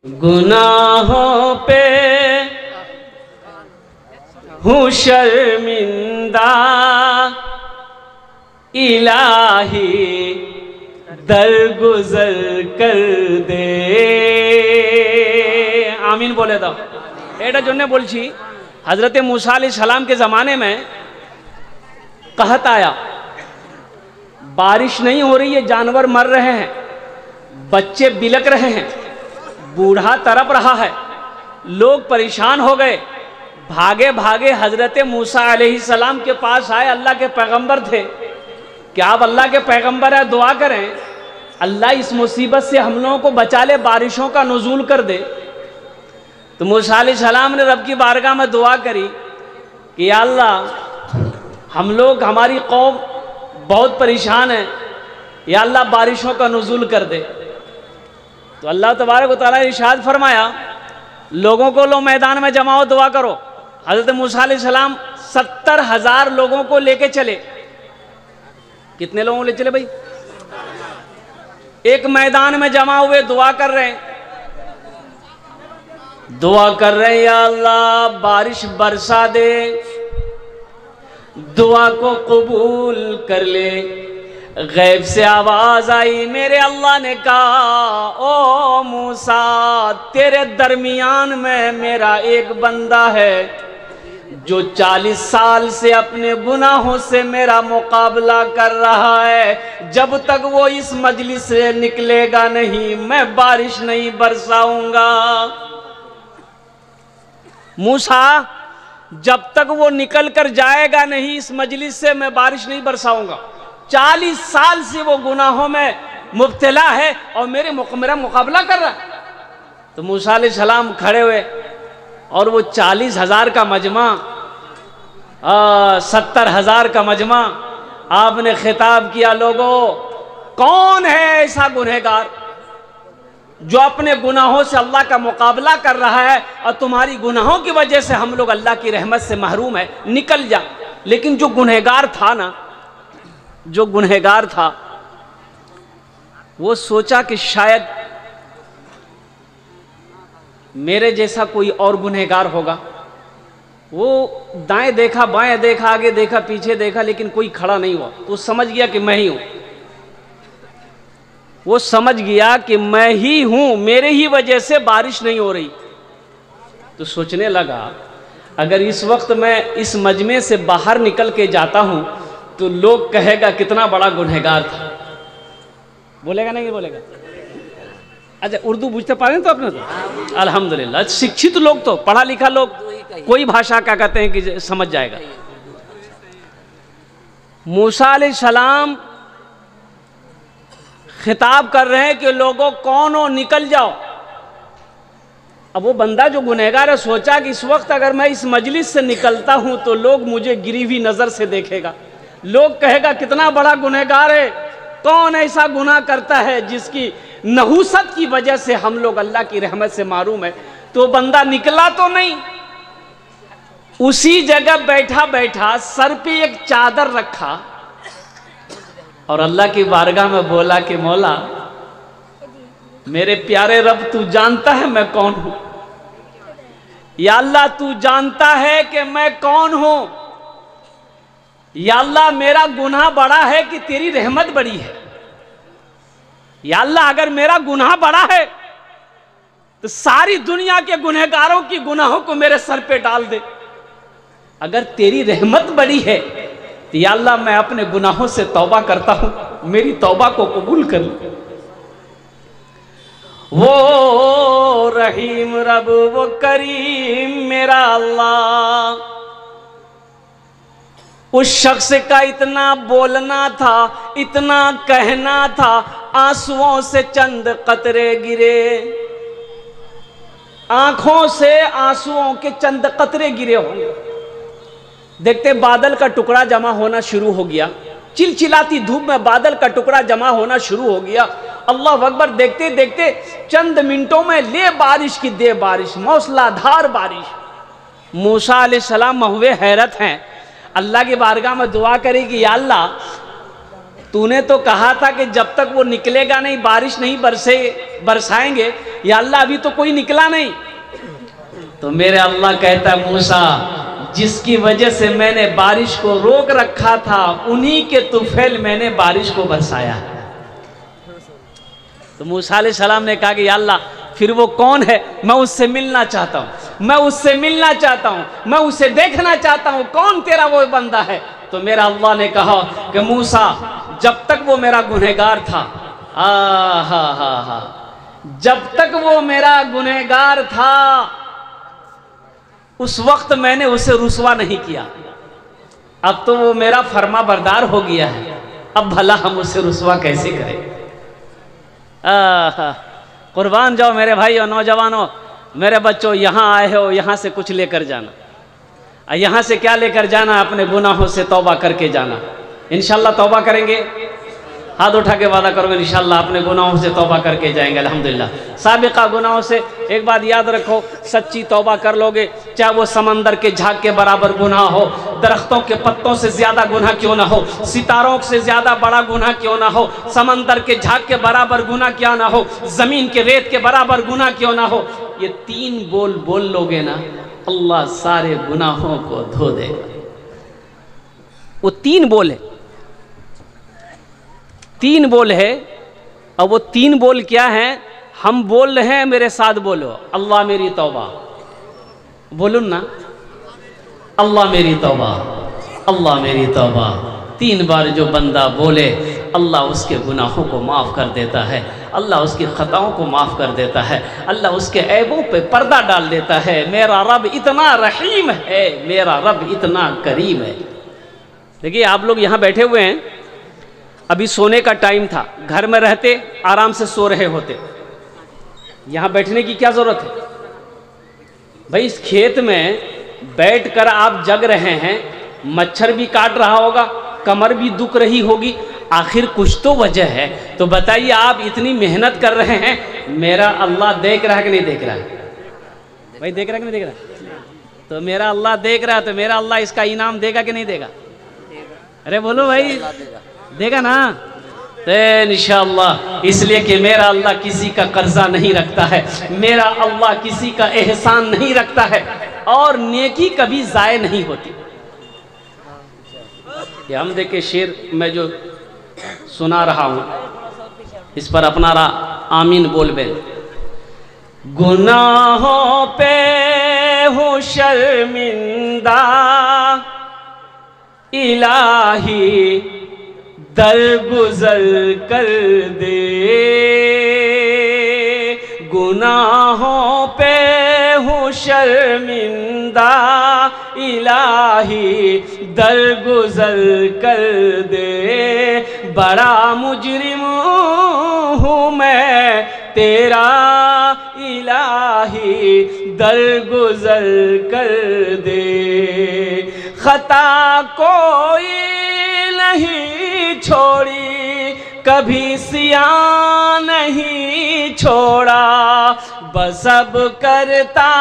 गुनाहों पे हूँ शर्मिंदा, इलाही दरगुजर कर दे। आमीन बोले तो एटा जोने बोलछी हजरत मूसा अलैहि सलाम के ज़माने में कहत आया, बारिश नहीं हो रही है, जानवर मर रहे हैं, बच्चे बिलक रहे हैं, बूढ़ा तड़प रहा है, लोग परेशान हो गए, भागे भागे हजरत मूसा अलैहि सलाम के पास आए। अल्लाह के पैगंबर थे, क्या आप अल्लाह के पैगंबर है, दुआ करें अल्लाह इस मुसीबत से हम लोगों को बचा ले, बारिशों का नुज़ूल कर दे। तो मूसा अलैहि सलाम ने रब की बारगाह में दुआ करी कि या अल्लाह हम लोग, हमारी कौम बहुत परेशान है, या अल्लाह बारिशों का नुज़ूल कर दे। तो अल्लाह तबारक व तआला ने इरशाद फरमाया, लोगों को लो मैदान में जमाओ, दुआ करो। हज़रत मूसा अलैहि सलाम 70,000 लोगों को लेके चले। कितने लोगों को ले चले भाई? एक मैदान में जमा हुए, दुआ कर रहे हैं, दुआ कर रहे हैं, या अल्लाह बारिश बरसा दे, दुआ को कबूल कर ले। गैब से आवाज आई, मेरे अल्लाह ने कहा, ओ मूसा तेरे दरमियान में मेरा एक बंदा है जो 40 साल से अपने गुनाहों से मेरा मुकाबला कर रहा है। जब तक वो इस मजलिस से निकलेगा नहीं, मैं बारिश नहीं बरसाऊंगा। मूसा, जब तक वो निकल कर जाएगा नहीं इस मजलिस से, मैं बारिश नहीं बरसाऊंगा। 40 साल से वो गुनाहों में मुब्तला है और मेरा मुकाबला कर रहा है। तो मूसा अलैहि सलाम खड़े हुए और वो 40,000 का मजमा, 70,000 का मजमा, आपने खिताब किया, लोगों कौन है ऐसा गुनहगार जो अपने गुनाहों से अल्लाह का मुकाबला कर रहा है, और तुम्हारी गुनाहों की वजह से हम लोग अल्लाह की रहमत से महरूम है, निकल जा। लेकिन जो गुनहगार था ना, जो गुनहगार था, वो सोचा कि शायद मेरे जैसा कोई और गुनहगार होगा। वो दाएं देखा, बाएं देखा, आगे देखा, पीछे देखा, लेकिन कोई खड़ा नहीं हुआ। तो समझ गया कि मैं ही हूं। वो समझ गया कि मैं ही हूं, मेरे ही वजह से बारिश नहीं हो रही। तो सोचने लगा, अगर इस वक्त मैं इस मजमे से बाहर निकल के जाता हूं तो लोग कहेगा कितना बड़ा गुनहगार था। बोलेगा नहीं बोलेगा? अच्छा, उर्दू बुझते पा रहे हैं तो अपने तो अल्हम्दुलिल्लाह, शिक्षित लोग तो, पढ़ा लिखा लोग कोई भाषा क्या कहते हैं कि समझ जाएगा। मूसा अलैहि सलाम खिताब कर रहे हैं कि लोगों कौन हो, निकल जाओ। अब वो बंदा जो गुनहगार है सोचा कि इस वक्त अगर मैं इस मजलिस से निकलता हूं तो लोग मुझे गिरी हुई नजर से देखेगा, लोग कहेगा कितना बड़ा गुनहगार है, कौन ऐसा गुनाह करता है जिसकी नहुसत की वजह से हम लोग अल्लाह की रहमत से मारूम है। तो बंदा निकला तो नहीं, उसी जगह बैठा बैठा सर पे एक चादर रखा और अल्लाह की बारगाह में बोला कि मौला, मेरे प्यारे रब, तू जानता है मैं कौन हूं। या अल्लाह, तू जानता है कि मैं कौन हूं। या अल्लाह, मेरा गुनाह बड़ा है कि तेरी रहमत बड़ी है। या अल्लाह, अगर मेरा गुनाह बड़ा है तो सारी दुनिया के गुनहगारों की गुनाहों को मेरे सर पे डाल दे। अगर तेरी रहमत बड़ी है तो या अल्लाह, मैं अपने गुनाहों से तौबा करता हूं, मेरी तौबा को कबूल कर ले। वो रहीम रब, वो करीम मेरा अल्लाह। उस शख्स का इतना बोलना था, इतना कहना था, आंसुओं से चंद कतरे गिरे, आंखों से आंसुओं के चंद कतरे गिरे होंगे। देखते बादल का टुकड़ा जमा होना शुरू हो गया, चिलचिलाती धूप में बादल का टुकड़ा जमा होना शुरू हो गया। अल्लाह अकबर, देखते देखते चंद मिनटों में ले बारिश की दे बारिश, मौसलाधार बारिश। मूसा अलैहि सलाम महुए हैरत हैं, अल्लाह की बारगाह में दुआ करेगी, या अल्लाह तूने तो कहा था कि जब तक वो निकलेगा नहीं बारिश नहीं बरसाएंगे, या अल्लाह अभी तो कोई निकला नहीं। तो मेरे अल्लाह कहता है मूसा, जिसकी वजह से मैंने बारिश को रोक रखा था उन्हीं के तुफैल मैंने बारिश को बरसाया। तो मूसा अलैहि सलाम ने कहा कि या अल्लाह फिर वो कौन है, मैं उससे मिलना चाहता हूं, मैं उससे मिलना चाहता हूं, मैं उसे देखना चाहता हूं, कौन तेरा वो बंदा है। तो मेरा अल्लाह ने कहा कि मूसा जब तक वो मेरा गुनहगार था, जब तक वो मेरा गुनहगार था उस वक्त मैंने उसे रुसवा नहीं किया। अब तो वो मेरा फर्मा बरदार हो गया है, अब भला हम उसे रुसवा कैसे करें। कुर्बान जाओ मेरे भाई और नौजवानों, मेरे बच्चों, यहाँ आए हो यहाँ से कुछ लेकर जाना। यहाँ से क्या लेकर जाना? अपने गुनाहों से तौबा करके जाना। इंशाल्लाह तौबा करेंगे, हाथ उठा के वादा करोगे इंशाल्लाह अपने गुनाहों से तौबा करके जाएंगे अल्हम्दुलिल्लाह। साबिक़ा गुनाहों से एक बात याद रखो, सच्ची तौबा कर लोगे, चाहे वो समंदर के झाग के बराबर गुनाह हो, दरख्तों के पत्तों से ज़्यादा गुनाह क्यों ना हो, सितारों से ज़्यादा बड़ा गुनाह क्यों ना हो, समंदर के झाग के बराबर गुनाह क्या ना हो, ज़मीन के रेत के बराबर गुनाह क्यों ना हो, ये 3 बोल लोगे ना, अल्लाह सारे गुनाहों को धो देगा। वो 3 बोल है, 3 बोल है। और वो 3 बोल क्या हैं? हम बोल रहे हैं, मेरे साथ बोलो, अल्लाह मेरी तौबा। बोलूं ना, अल्लाह मेरी तौबा, अल्लाह मेरी तौबा। 3 बार जो बंदा बोले अल्लाह उसके गुनाहों को माफ़ कर देता है, अल्लाह उसकी ख़ताओं को माफ़ कर देता है, अल्लाह उसके ऐबों पे पर्दा डाल देता है। मेरा रब इतना रहीम है, मेरा रब इतना करीम है। देखिए आप लोग यहाँ बैठे हुए हैं, अभी सोने का टाइम था, घर में रहते आराम से सो रहे होते, यहाँ बैठने की क्या ज़रूरत है भाई? इस खेत में बैठकर आप जग रहे हैं, मच्छर भी काट रहा होगा, कमर भी दुख रही होगी, आखिर कुछ तो वजह है। तो बताइए, आप इतनी मेहनत कर रहे हैं, मेरा अल्लाह देख रहा है कि नहीं देख रहा है? भाई देख रहा है कि नहीं देख रहा? तो मेरा अल्लाह देख रहा है, तो मेरा अल्लाह इसका इनाम देगा कि नहीं देगा? अरे बोलो भाई, देगा ना? तो इंशाअल्लाह, इसलिए कि मेरा अल्लाह किसी का कर्जा नहीं रखता है, मेरा अल्लाह किसी का एहसान नहीं रखता है, और नेकी कभी ज़ाय नहीं होती। ये हम देखे शेर मैं जो सुना रहा हूँ, इस पर अपना आमीन बोल बे। गुनाहों पे हूँ शर्मिंदा, इलाही दरगुजर कर दे, गुनाहों पे हूँ शर्मिंदा, इलाही दरगुजर कर दे, बड़ा मुजरिम हूँ मैं तेरा, इलाही दरगुजर कर दे, खता कोई नहीं छोड़ी, कभी सिया नहीं छोड़ा, बस अब करता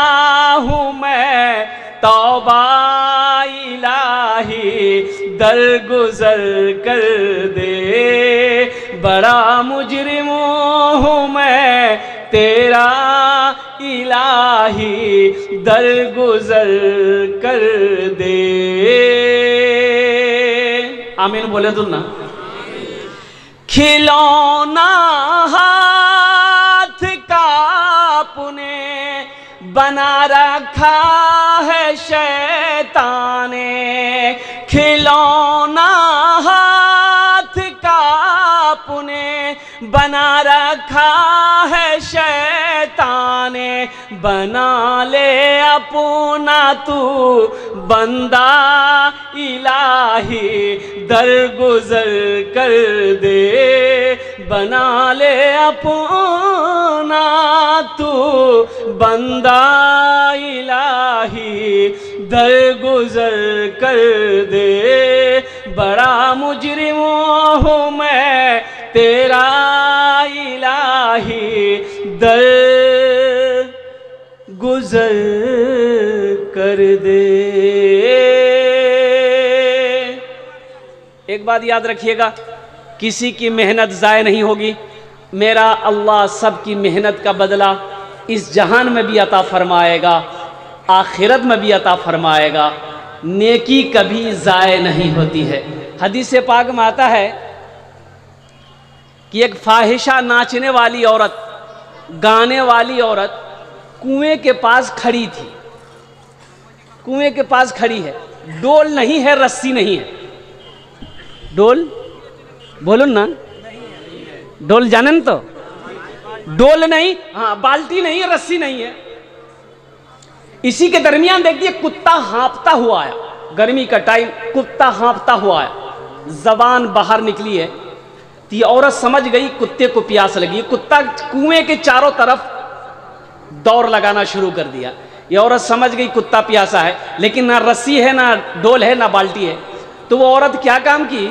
हूँ मैं तौबा, इलाही दरगुजर कर दे, बड़ा मुजरिम हूँ मैं तेरा, इलाही दरगुजर कर दे। आमीन बोले तुम ना। खिलौना हाथ का पुने बना रखा है शैतान ने, खिलौना हाथ का पुने बना रखा है शैतान ने, बना ले अपना तू बंदा, इलाही दरगुजर कर दे, बना ले अपना तू बंदा, इलाही दरगुजर कर दे, बड़ा मुजरिम हूँ मैं तेरा, इलाही दरगुजर कर दे। एक बात याद रखिएगा, किसी की मेहनत ज़ाय नहीं होगी। मेरा अल्लाह सबकी मेहनत का बदला इस जहान में भी अता फरमाएगा, आखिरत में भी अता फरमाएगा। नेकी कभी ज़ाय नहीं होती है। हदीस पाक में आता है कि एक फाहिशा नाचने वाली औरत, गाने वाली औरत कुएं के पास खड़ी थी। कुएं के पास खड़ी है, डोल नहीं है, रस्सी नहीं है। डोल बोलो ना, डोल जाने न तो, डोल नहीं, हाँ बाल्टी नहीं है, रस्सी नहीं है। इसी के दरमियान देखिए कुत्ता हाँफता हुआ आया। गर्मी का टाइम, कुत्ता हाँफता हुआ आया, जबान बाहर निकली है। तो ये औरत समझ गई कुत्ते को प्यास लगी। कुत्ता कुएं के चारों तरफ दौड़ लगाना शुरू कर दिया। ये औरत समझ गई कुत्ता प्यासा है, लेकिन ना रस्सी है, ना डोल है, ना बाल्टी है। तो वो औरत क्या काम की,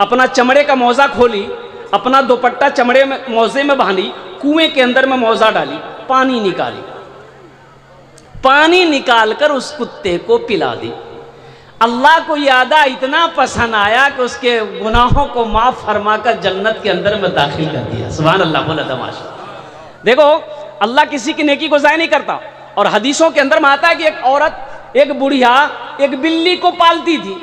अपना चमड़े का मौजा खोली, अपना दुपट्टा चमड़े में मौजे में बांधी, कुएं के अंदर में मौजा डाली, पानी निकाली, पानी निकालकर उस कुत्ते को पिला दी। अल्लाह को यादा इतना पसंद आया कि उसके गुनाहों को माफ फरमाकर जन्नत के अंदर में दाखिल कर दिया। सुभान अल्लाह, बोला तमाशा। देखो अल्लाह किसी की नेकी को ज़ाय नहीं करता। और हदीसों के अंदर में आता है कि एक औरत, एक बुढ़िया एक बिल्ली को पालती थी।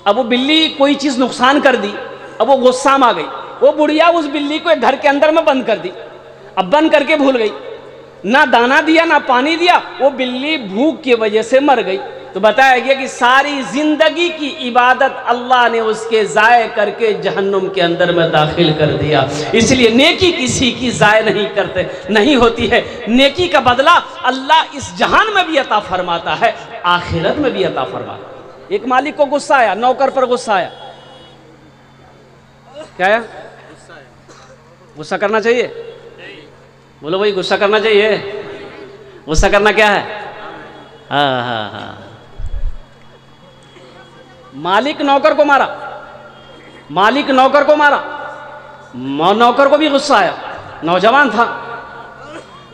अब वो बिल्ली कोई चीज़ नुकसान कर दी, अब वो गुस्सा में आ गई। वो बुढ़िया उस बिल्ली को एक घर के अंदर में बंद कर दी। अब बंद करके भूल गई, ना दाना दिया ना पानी दिया। वो बिल्ली भूख की वजह से मर गई। तो बताया गया कि सारी जिंदगी की इबादत अल्लाह ने उसके ज़ाय करके जहन्नुम के अंदर में दाखिल कर दिया। इसलिए नेकी किसी की ज़ाय नहीं करते, नहीं होती है। नेकी का बदला अल्लाह इस जहान में भी अता फरमाता है, आखिरत में भी अता फरमाता है। एक मालिक को गुस्सा आया, नौकर पर गुस्सा आया। क्या आया? गुस्सा करना चाहिए? बोलो भाई, गुस्सा करना चाहिए? गुस्सा करना क्या है? हाँ हाँ हाँ। मालिक नौकर को मारा, मालिक नौकर को मारा, नौकर को भी गुस्सा आया। नौजवान था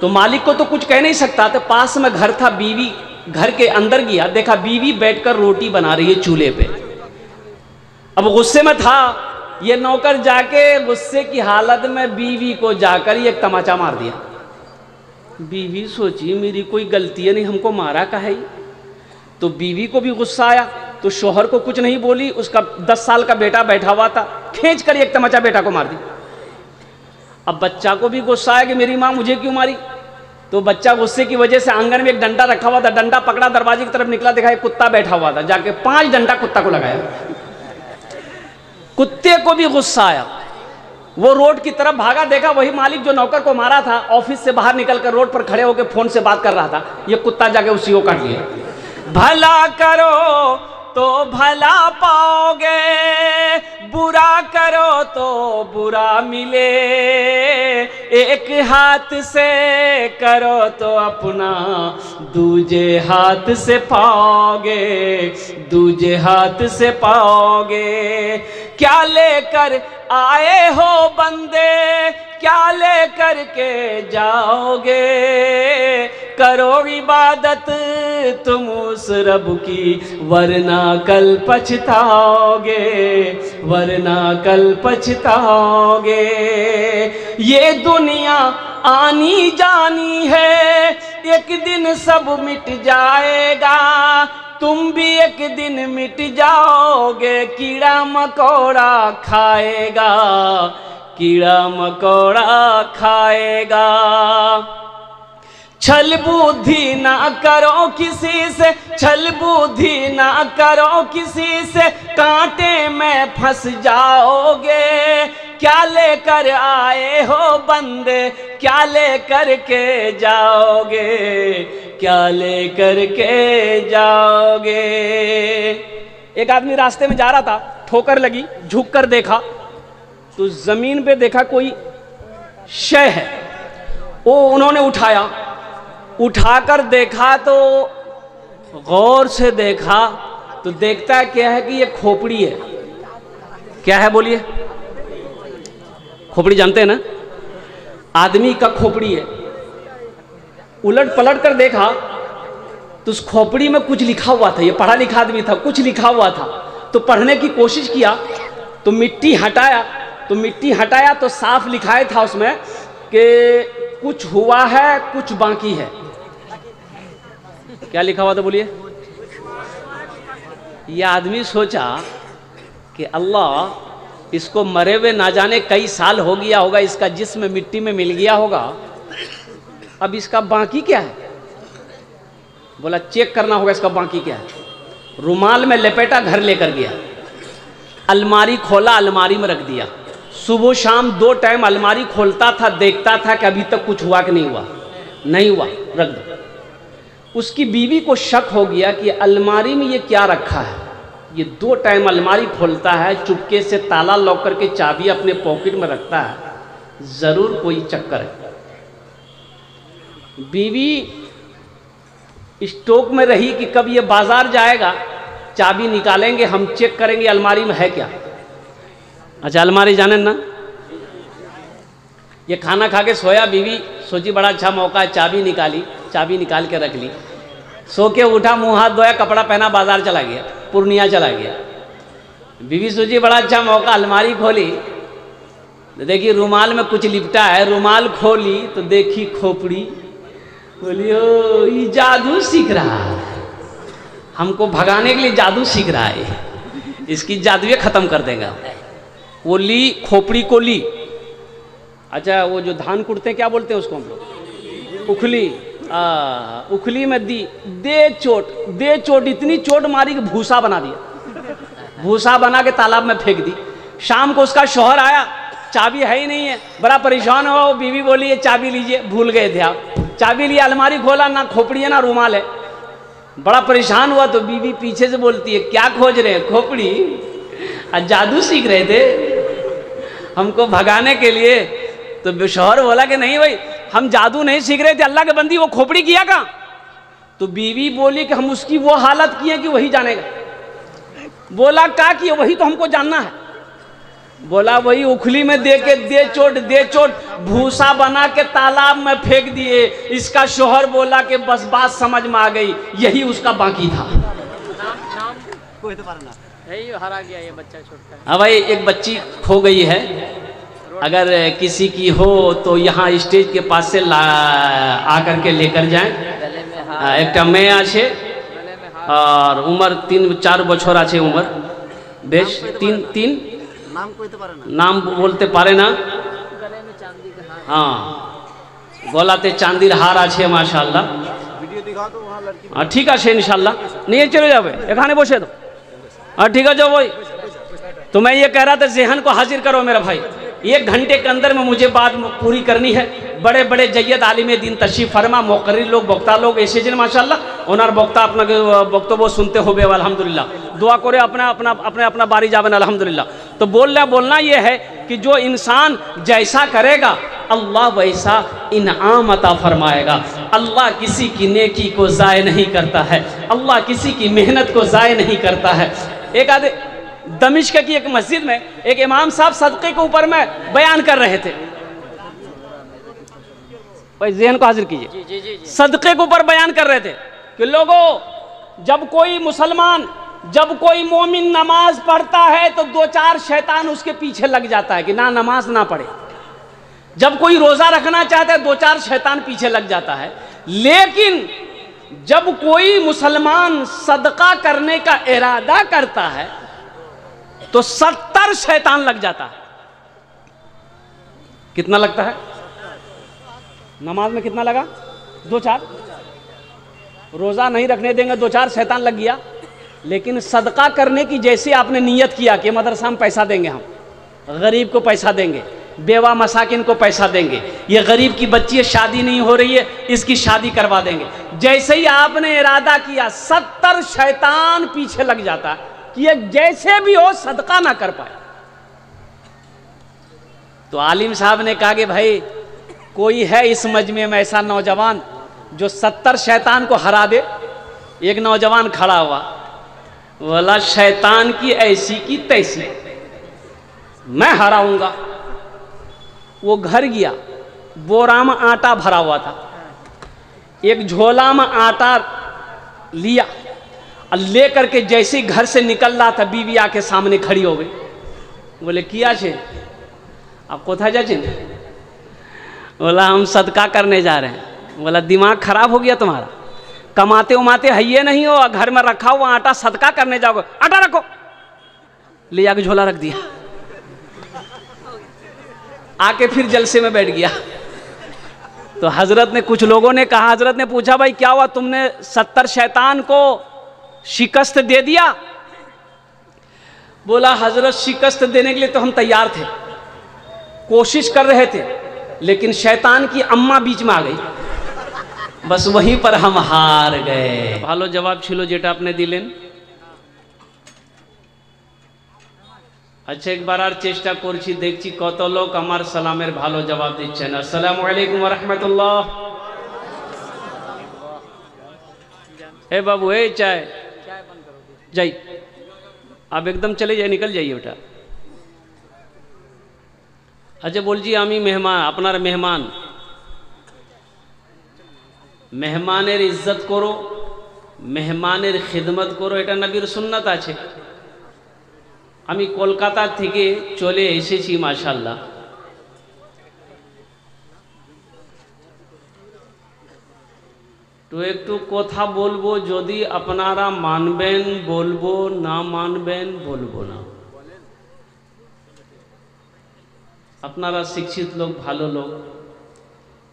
तो मालिक को तो कुछ कह नहीं सकता। तो पास में घर था, बीवी घर के अंदर गया, देखा बीवी बैठकर रोटी बना रही है चूल्हे पे। अब गुस्से में था, ये नौकर जाके गुस्से की हालत में बीवी को जाकर एक तमाचा मार दिया। बीवी सोची मेरी कोई गलती है नहीं, हमको मारा का है। तो बीवी को भी गुस्सा आया, तो शोहर को कुछ नहीं बोली। उसका 10 साल का बेटा बैठा हुआ था, खींच कर एक तमाचा बेटा को मार दी। अब बच्चा को भी गुस्सा आया कि मेरी माँ मुझे क्यों मारी। तो बच्चा गुस्से की वजह से आंगन में एक डंडा रखा हुआ था, डंडा पकड़ा, दरवाजे की तरफ निकला, देखा एक कुत्ता बैठा हुआ था, जाके 5 डंडा कुत्ता को लगाया। कुत्ते को भी गुस्सा आया, वो रोड की तरफ भागा, देखा वही मालिक जो नौकर को मारा था ऑफिस से बाहर निकलकर रोड पर खड़े होकर फोन से बात कर रहा था। ये कुत्ता जाके उसी को काट लिया। भला करो तो भला पाओगे, बुरा करो तो बुरा मिले। एक हाथ से करो तो अपना दूजे हाथ से पाओगे, दूजे हाथ से पाओगे। क्या लेकर आए हो बंदे, क्या लेकर के जाओगे। करो इबादत तुम उस रब की, वरना कल पछताओगे, वरना कल पछताओगे। ये दुनिया आनी जानी है, एक दिन सब मिट जाएगा। तुम भी एक दिन मिट जाओगे, कीड़ा मकोड़ा खाएगा, कीड़ा मकोड़ा खाएगा। छल बुद्धि ना करो किसी से, छल बुद्धि ना करो किसी से, कांटे में फंस जाओगे। क्या लेकर आए हो बंदे, क्या लेकर के जाओगे, क्या लेकर के जाओगे। एक आदमी रास्ते में जा रहा था, ठोकर लगी, झुक कर देखा तो जमीन पे देखा कोई शय है। वो उन्होंने उठाया, उठाकर देखा तो गौर से देखा तो देखता है क्या है कि ये खोपड़ी है। क्या है बोलिए? खोपड़ी जानते हैं ना, आदमी का खोपड़ी है। उलट पलट कर देखा तो उस खोपड़ी में कुछ लिखा हुआ था। ये पढ़ा लिखा आदमी था, कुछ लिखा हुआ था। तो पढ़ने की कोशिश किया तो मिट्टी हटाया तो साफ लिखाया था उसमें कि कुछ हुआ है कुछ बाकी है। क्या लिखा हुआ था बोलिए? ये आदमी सोचा कि अल्लाह इसको मरे हुए ना जाने कई साल हो गया होगा, इसका जिस्म मिट्टी में मिल गया होगा, अब इसका बाकी क्या है? बोला चेक करना होगा इसका बाकी क्या है। रुमाल में लपेटा, घर लेकर गया, अलमारी खोला, अलमारी में रख दिया। सुबह शाम 2 टाइम अलमारी खोलता था, देखता था कि अभी तक कुछ हुआ कि नहीं हुआ। नहीं हुआ, रख दो। उसकी बीवी को शक हो गया कि अलमारी में ये क्या रखा है। ये 2 टाइम अलमारी खोलता है, चुपके से ताला लॉक करके चाबी अपने पॉकेट में रखता है, ज़रूर कोई चक्कर है। बीवी स्टॉक में रही कि कब ये बाजार जाएगा, चाबी निकालेंगे, हम चेक करेंगे अलमारी में है क्या। अच्छा अलमारी जाने ना, ये खाना खा के सोया, बीवी सोची बड़ा अच्छा मौका है, चाबी निकाली, चाबी निकाल के रख ली। सो के उठा, मुंह हाथ धोया, कपड़ा पहना, बाजार चला गया, पूर्णिया चला गया। बीवी सोची बड़ा अच्छा मौका, अलमारी खोली तो देखी रुमाल में कुछ लिपटा है। रुमाल खोली तो देखी खोपड़ी। बोली ओ ये जादू सीख रहा है, हमको भगाने के लिए जादू सीख रहा है, इसकी जादुए खत्म कर देगा। वो ली, खोपड़ी को ली। अच्छा वो जो धान कुटते हैं क्या बोलते हैं उसको हम लोग? उखली। उखली में दी, दे चोट, इतनी चोट मारी कि भूसा बना दिया। भूसा बना के तालाब में फेंक दी। शाम को उसका शौहर आया, चाबी है ही नहीं है, बड़ा परेशान हुआ। वो बीवी बोली ये चाबी लीजिए, भूल गए थे आप। चाबी लिया, अलमारी खोला, ना खोपड़ी है ना रुमाल है। बड़ा परेशान हुआ तो बीवी पीछे से बोलती है क्या खोज रहे हैं? खोपड़ी। आज जादू सीख रहे थे हमको भगाने के लिए। तो शौहर बोला कि नहीं भाई, हम जादू नहीं सीख रहे थे, अल्लाह के बंदी वो खोपड़ी किया कहाँ? तो बीवी बोली कि हम उसकी वो हालत की है कि वही जानेगा। बोला क्या किया? वही तो हमको जानना है। बोला वही उखली में दे के दे चोट भूसा बना के तालाब में फेंक दिए। इसका शौहर बोला कि बस बात समझ में आ गई, यही उसका बाकी था। कोई तो पारना हरा गया ये बच्चा छोटा। हाँ भाई, एक बच्ची खो गई है, अगर किसी की हो तो यहाँ स्टेज के पास से आकर के लेकर जाएं। एक मैं आछे और उम्र 3-4 बछर आछे उम्र, बेश 3 नाम बोलते पारे ना। हाँ गलाते चांदीर हार आछे माशाल्लाह। हाँ ठीक है इंशाल्लाह, नहीं चले जावे एखाने बसे तो। हाँ ठीक है जो भाई, तो मैं ये कह रहा था ज़हन को हाजिर करो मेरा भाई। 1 घंटे के अंदर में मुझे बात पूरी करनी है। बड़े बड़े जय्यद आलिम दीन तशरीफ फरमा, मुक़र्रिर लोग, वक्ता लोग ऐसे जन माशाल्लाह ओनार वक्ता अपना वक्तव्य सुनते हो अल्हम्दुलिल्लाह। दुआ करे अपना बारी जावन अल्हम्दुलिल्लाह। तो बोलना ये है कि जो इंसान जैसा करेगा अल्लाह वैसा इनाम अता फरमाएगा। अल्लाह किसी की नेकी को ज़ाय नहीं करता है, अल्लाह किसी की मेहनत को ज़ाय नहीं करता है। एक आधे दमिश्क की एक मस्जिद में एक इमाम साहब सदक़े के ऊपर में बयान कर रहे थे। भाई ज़हन को हाजिर कीजिए। सदक़े के ऊपर बयान कर रहे थे कि लोगों, जब कोई मुसलमान, जब कोई मोमिन नमाज पढ़ता है तो 2-4 शैतान उसके पीछे लग जाता है कि ना नमाज ना पढ़े। जब कोई रोज़ा रखना चाहता है 2-4 शैतान पीछे लग जाता है। लेकिन जब कोई मुसलमान सदका करने का इरादा करता है तो 70 शैतान लग जाता है। कितना लगता है? नमाज में कितना लगा? 2-4। रोज़ा नहीं रखने देंगे 2-4 शैतान लग गया। लेकिन सदका करने की जैसे आपने नियत किया कि मदरसा में पैसा देंगे, हम गरीब को पैसा देंगे, बेवा मसाकिन को पैसा देंगे, ये गरीब की बच्ची शादी नहीं हो रही है इसकी शादी करवा देंगे, जैसे ही आपने इरादा किया 70 शैतान पीछे लग जाता कि ये जैसे भी हो सदका ना कर पाए। तो आलिम साहब ने कहा कि भाई कोई है इस मजमे में ऐसा नौजवान जो 70 शैतान को हरा दे? एक नौजवान खड़ा हुआ, बोला शैतान की ऐसी की तैसी मैं हराऊंगा। वो घर गया, बोरा में आटा भरा हुआ था, एक झोला में आटा लिया और ले करके जैसे घर से निकल रहा था बीवी आके सामने खड़ी हो गई। बोले কি আছে? आप কোথায় যাচ্ছেন? बोला हम सदका करने जा रहे हैं। बोला दिमाग खराब हो गया तुम्हारा, कमाते उमाते है ये नहीं हो, घर में रखा हुआ आटा सदका करने जाओगे, आटा रखो, ले जाके झोला रख दिया, आके फिर जलसे में बैठ गया। तो हजरत ने, कुछ लोगों ने कहा, हजरत ने पूछा भाई क्या हुआ, तुमने 70 शैतान को शिकस्त दे दिया? बोला हजरत शिकस्त देने के लिए तो हम तैयार थे, कोशिश कर रहे थे, लेकिन शैतान की अम्मा बीच में आ गई, बस वहीं पर हम हार गए। ভালো জবাব ছিল যেটা আপনি দিলেন। আচ্ছা একবার আর চেষ্টা করছি, দেখছি কত লোক আমার সালামের ভালো জবাব দিচ্ছেন। আসসালামু আলাইকুম ওয়া রাহমাতুল্লাহ। ए बाबू ए चाय जाई, आप एकदम चले जाए, निकल जाइए बेटा। अच्छा बोल जी आमी मेहमान, আপনার মেহমান, মেহমানের ইজ্জত করো, মেহমানের খিদমত করো, এটা নবীর সুন্নাত আছে। আমি কলকাতা থেকে চলে এসেছি মাশাআল্লাহ। তো একটু কথা বলবো, যদি আপনারা মানবেন বলবো, না মানবেন বলবো না। আপনারা শিক্ষিত লোক, ভালো লোক,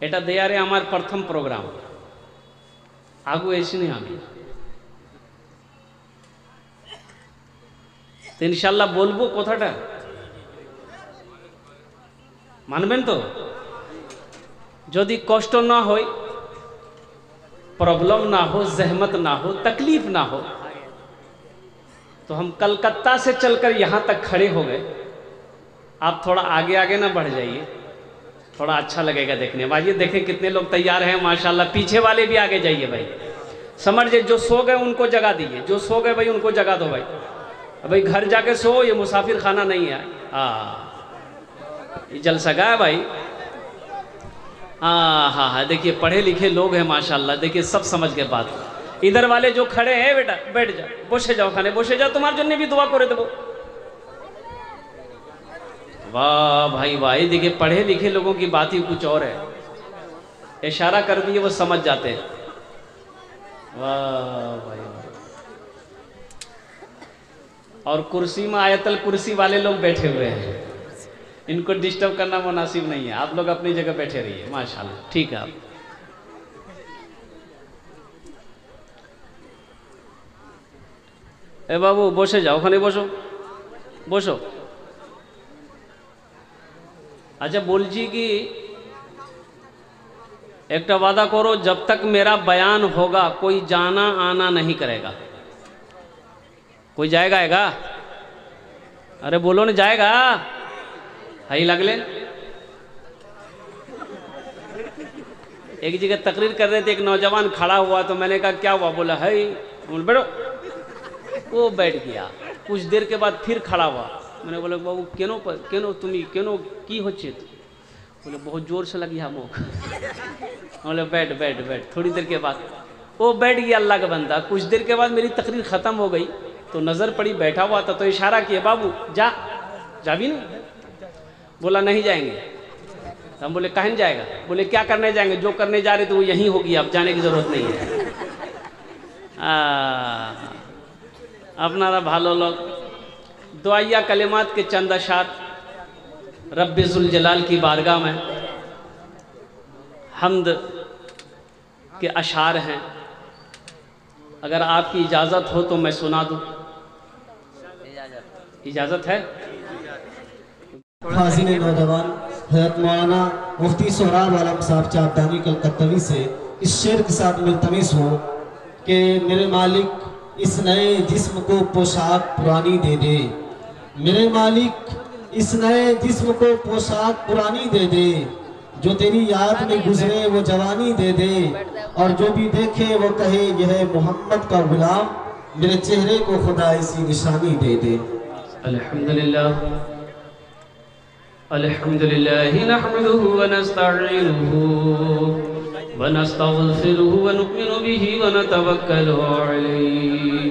এটা দেয়ারে আমার প্রথম প্রোগ্রাম, আগু এসিনি আমি, তো ইনশাল্লাহ বলবো কথাটা, মানবেন তো? যদি কষ্ট না হয়, प्रॉब्लम ना हो, जहमत ना हो, तकलीफ ना हो, तो हम कलकत्ता से चलकर यहाँ तक खड़े हो गए। आप थोड़ा आगे आगे ना बढ़ जाइए, थोड़ा अच्छा लगेगा देखने में। आइए देखें कितने लोग तैयार हैं माशाल्लाह। पीछे वाले भी आगे जाइए भाई, समझिए जो सो गए उनको जगा दीजिए, जो सो गए भाई उनको जगा दो भाई। भाई घर जाके सो, ये मुसाफिर खाना नहीं है। ये जल सका है भाई। हाँ हाँ हाँ, देखिए पढ़े लिखे लोग हैं माशाल्लाह, देखिए सब समझ के बात। इधर वाले जो खड़े हैं बेटा बैठ जाओ, बसे जाओ, खाने बसे जाओ, तुम्हारे जन्ने भी दुआ करे देबो। वाह भाई वाह, देखिए पढ़े लिखे लोगों की बात ही कुछ और है, इशारा कर दिए वो समझ जाते हैं। वाह भाई वाह। और कुर्सी में आयतल कुर्सी वाले लोग बैठे हुए हैं, इनको डिस्टर्ब करना मुनासिब नहीं है, आप लोग अपनी जगह बैठे रहिए माशाल्लाह। ठीक है आप ए बाबू बसे जाओ, ওখানে বসো বসো। अच्छा बोलजी कि एक वादा करो, जब तक मेरा बयान होगा कोई जाना आना नहीं करेगा। कोई जाएगा आएगा? अरे बोलो ना, जाएगा? हाई लगले। एक जगह तकरीर कर रहे थे, एक नौजवान खड़ा हुआ, तो मैंने कहा क्या हुआ? बोला है बैठो। वो बैठ गया, कुछ देर के बाद फिर खड़ा हुआ। मैंने बोला बाबू केनो केनो तुम्हें केनो की होच्छे? बोले बहुत जोर से लगी हम। बोले बैठ बैठ बैठ। थोड़ी देर के बाद वो बैठ गया, अल्लाह का बंदा। कुछ देर के बाद मेरी तकरीर ख़त्म हो गई, तो नज़र पड़ी बैठा हुआ था, तो इशारा किया बाबू जा, जा भी नहीं। बोला नहीं जाएंगे। हम बोले कहीं जाएगा? बोले क्या करने जाएंगे, जो करने जा रहे थे वो यहीं होगी, अब जाने की ज़रूरत नहीं है। अपनारा भालो लोग दुआया कलिमात के चंद अशार रब्बे ज़ुल जलाल की बारगाह में हम्द के अशार हैं, अगर आपकी इजाज़त हो तो मैं सुना दूँ। इजाज़त है? हाज़िर नौजवान हज़रत मौलाना मुफ्ती सोहराब आलम साहब चापदानी कलकत्तवी से इस शेर के साथ मुल्तमिस हूँ कि मेरे मालिक इस नए जिस्म को पोशाक पुरानी दे दे। मेरे मालिक इस नए जिस्म को पोशाक पुरानी दे दे, जो तेरी याद में गुजरे वो जवानी दे दे, और जो भी देखे वो कहे यह है मोहम्मद का गुलाम, मेरे चेहरे को खुदा ऐसी निशानी दे दे। अल्हम्दुलिल्लाह अल्हम्दुलिल्लाह नहमदुहु व नस्तईनुहु व नस्तगफिरुहु व नुमिनु बिही व नतवक्कलु अलैहि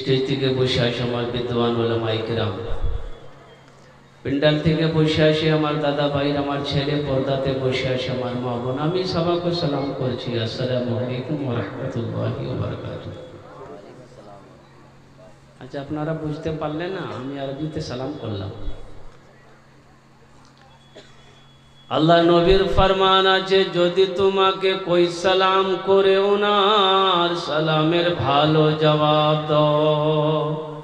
स्टेज থেকে বসে আসে আমার বিদ্বান ওলামায়ে কিরাম, পিন্ডাল থেকে বসে আসে আমার দাদা ভাই, আমার ছেলে, পর্দাতে বসে আসে আমার মা বোন, আমি সবাইকে সালাম করছি, আসসালামু আলাইকুম ওয়া রাহমাতুল্লাহি ওয়া বারাকাতুহু। আচ্ছা, আপনারা বুঝতে পারলেন না, আমি আরবিতে সালাম করলাম। আল্লাহ নবীর ফরমান আছে, যদি তোমাকে কই সালাম করে ওনার সালামের ভালো জবাব দাও।